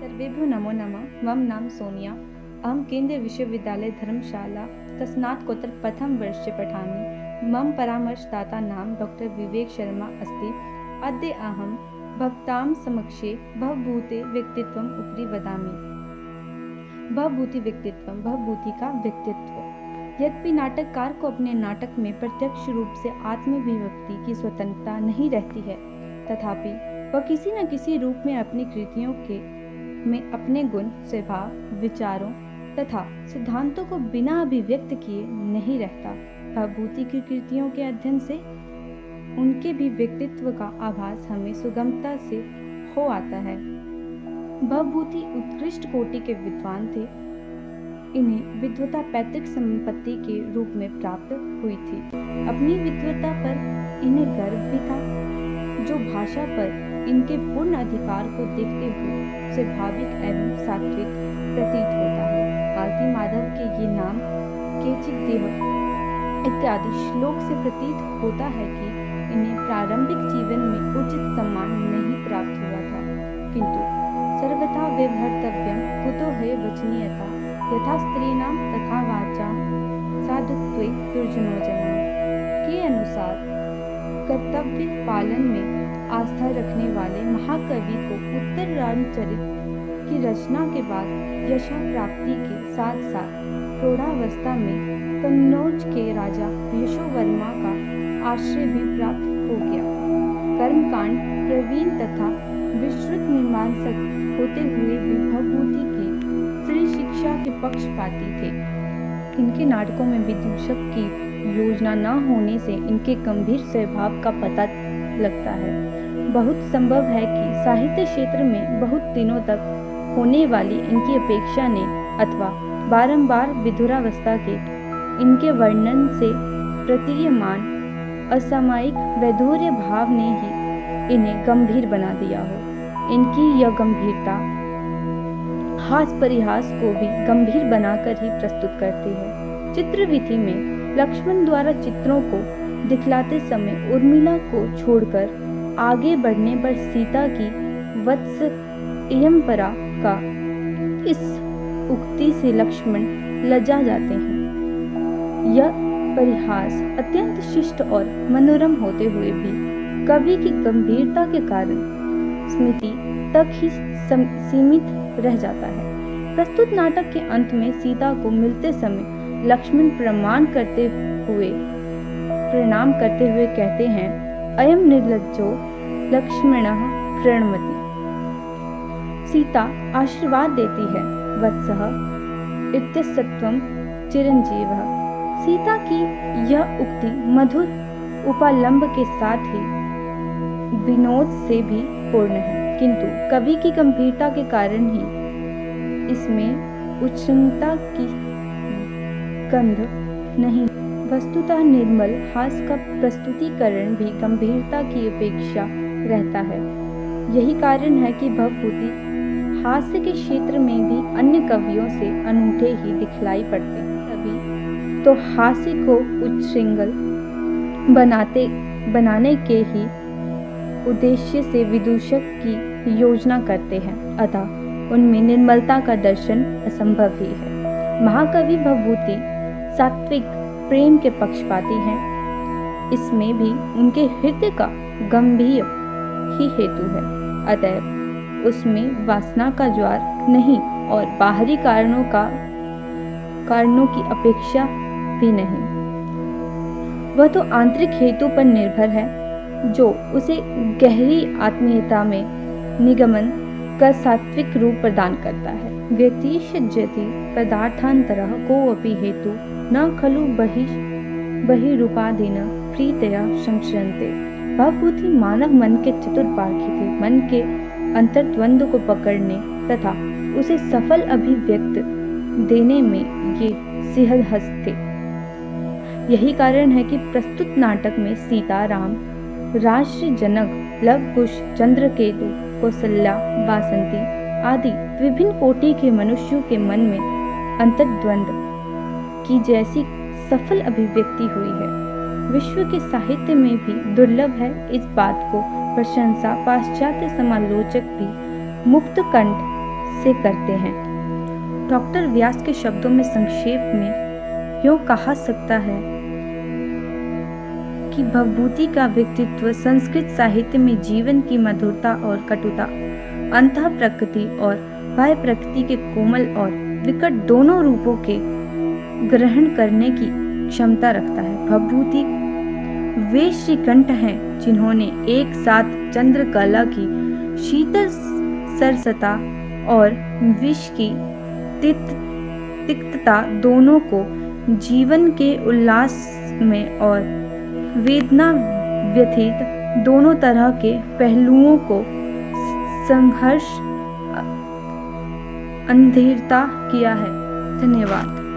सर्वेभ्यो नमो नमः। मम नाम सोनिया। अहं केन्द्रीय विश्वविद्यालय धर्मशाला स्नातकोत्तर प्रथम वर्षे पठामि। मम परामर्शदाता नाम डॉक्टर विवेक शर्मा अस्ति। अद्य अहं भवतां समक्षे भवभूते व्यक्तित्वम् उपरि वदामि। भवभूति व्यक्तित्वम्। भवभूति का व्यक्तित्व। यद्यपि नाटककार को अपने नाटक में प्रत्यक्ष रूप से आत्माभिव्यक्ति की स्वतंत्रता नहीं रहती है, तथापि वह किसी न किसी रूप में अपनी कृतियों में अपने गुण, स्वभाव, विचारों तथा सिद्धांतों को बिना अभिव्यक्त किए नहीं रहता। भवभूति की कृतियों के अध्ययन से उनके भी व्यक्तित्व का आभास हमें सुगमता से हो आता है। भवभूति उत्कृष्ट कोटि के विद्वान थे। इन्हें विद्वता पैतृक संपत्ति के रूप में प्राप्त हुई थी। अपनी विद्वता पर इन्हें गर्व भी था, जो भाषा पर इनके पूर्ण अधिकार को देखते हुए स्वाभाविक एवं सात्विक प्रतीत होता है। मालती माधव के ये नाम केचित देह इत्यादि श्लोक से प्रतीत होता है कि इन्हें प्रारंभिक जीवन में उचित सम्मान नहीं प्राप्त हुआ था, किंतु सर्वथा व्यवहर्तव्यं कुतो है वचनीयता यथा स्त्रीणां तथा वाचा साधुत्वे दुर्जनोजनम के अनुसार कर्तव्य पालन में आस्था रखने वाले महाकवि को उत्तर रामचरित की रचना के बाद यशा प्राप्ति के साथ साथ प्रौढ़ावस्था में कन्नौज के राजा यशोवर्मा का आश्रय भी प्राप्त हो गया। कर्मकांड प्रवीण तथा विस्तृत मीमांसक होते हुए भी भवभूति की स्त्री शिक्षा के पक्षपाती थे। इनके नाटकों में विदूषक की योजना न होने से इनके गंभीर स्वभाव का पता लगता है। बहुत संभव है कि साहित्य क्षेत्र में बहुत दिनों तक होने वाली इनकी अपेक्षा ने अथवा बारंबार विधुरावस्था के इनके वर्णन से प्रतीयमान असामयिक वैधुर्य भाव ने ही इन्हें गंभीर बना दिया हो। इनकी यह गंभीरता हास परिहास को भी गंभीर बनाकर ही प्रस्तुत करती है। चित्रविधि में लक्ष्मण द्वारा चित्रों को दिखलाते समय उर्मिला को छोड़कर आगे बढ़ने पर सीता की वत्स इयंपरा का इस उक्ति से लक्ष्मण लजा जाते हैं। यह परिहास अत्यंत शिष्ट और मनोरम होते हुए भी कवि की गंभीरता के कारण स्मृति तक ही सीमित रह जाता है। प्रस्तुत नाटक के अंत में सीता को मिलते समय लक्ष्मण प्रणाम करते हुए कहते हैं, अयम निर्लज्जो लक्ष्मणः प्रणमति। सीता आशीर्वाद देती है, वत्सः इत्यस्त्वं चिरंजीवः। सीता की यह उक्ति मधुर उपालंब के साथ ही विनोद से भी पूर्ण है, किंतु कवि की गंभीरता के कारण ही इसमें उच्चता की गंध नहीं। वस्तुतः निर्मल हास का प्रस्तुतिकरण भी गंभीरता की अपेक्षा रहता है। यही कारण है कि भवभूति हास्य के क्षेत्र में भी अन्य कवियों से अनूठे ही दिखलाई पड़ते हैं। तभी तो हास्य को उच्छृंखल बनाने के ही उद्देश्य से विदूषक की योजना करते हैं, अतः उनमें निर्मलता का दर्शन असंभव ही है। महाकवि भवभूति सात्विक प्रेम के पक्षपाती हैं। इसमें भी उनके हृदय का गंभीर ही हेतु है, अतएव उसमें वासना का ज्वार नहीं और बाहरी कारणों की अपेक्षा भी नहीं। वह तो आंतरिक हेतु पर निर्भर है, जो उसे गहरी आत्मीयता में निगमन का सात्विक रूप प्रदान करता है। व्यतिषज्यति पदार्थांतरः कोऽपि हेतु न खलु बहिरूपादिन प्रीतया संश्रयन्ते। भवभूति मानव मन के चतुर पारखी थे। मन के अंतर्द्वंद को पकड़ने तथा उसे सफल अभिव्यक्त देने में ये सिद्धहस्त थे। यही कारण है कि प्रस्तुत नाटक में सीता, राम, राष्ट्र जनक, लव कुश, चंद्रकेतु, कौसल्या, वासंती आदि विभिन्न कोटि के मनुष्यों के मन में अंतर्द्वंद की जैसी सफल अभिव्यक्ति हुई है। विश्व के साहित्य में भी दुर्लभ है। इस बात को प्रशंसा पाश्चात्य समालोचक भी मुक्त कंठ से करते हैं। डॉक्टर व्यास के शब्दों में संक्षेप में यूँ कहा सकता है कि भवभूति का व्यक्तित्व संस्कृत साहित्य में जीवन की मधुरता और कटुता, अंतः प्रकृति और बाह्य प्रकृति के कोमल और विकट दोनों रूपों के ग्रहण करने की क्षमता रखता है। भवभूति वे श्रीकंठ हैं जिन्होंने एक साथ चंद्रकला की शीतल सरसता और विष की तिक्तता दोनों को जीवन के उल्लास में और वेदना व्यथित दोनों तरह के पहलुओं को संघर्ष अंधेरता किया है। धन्यवाद।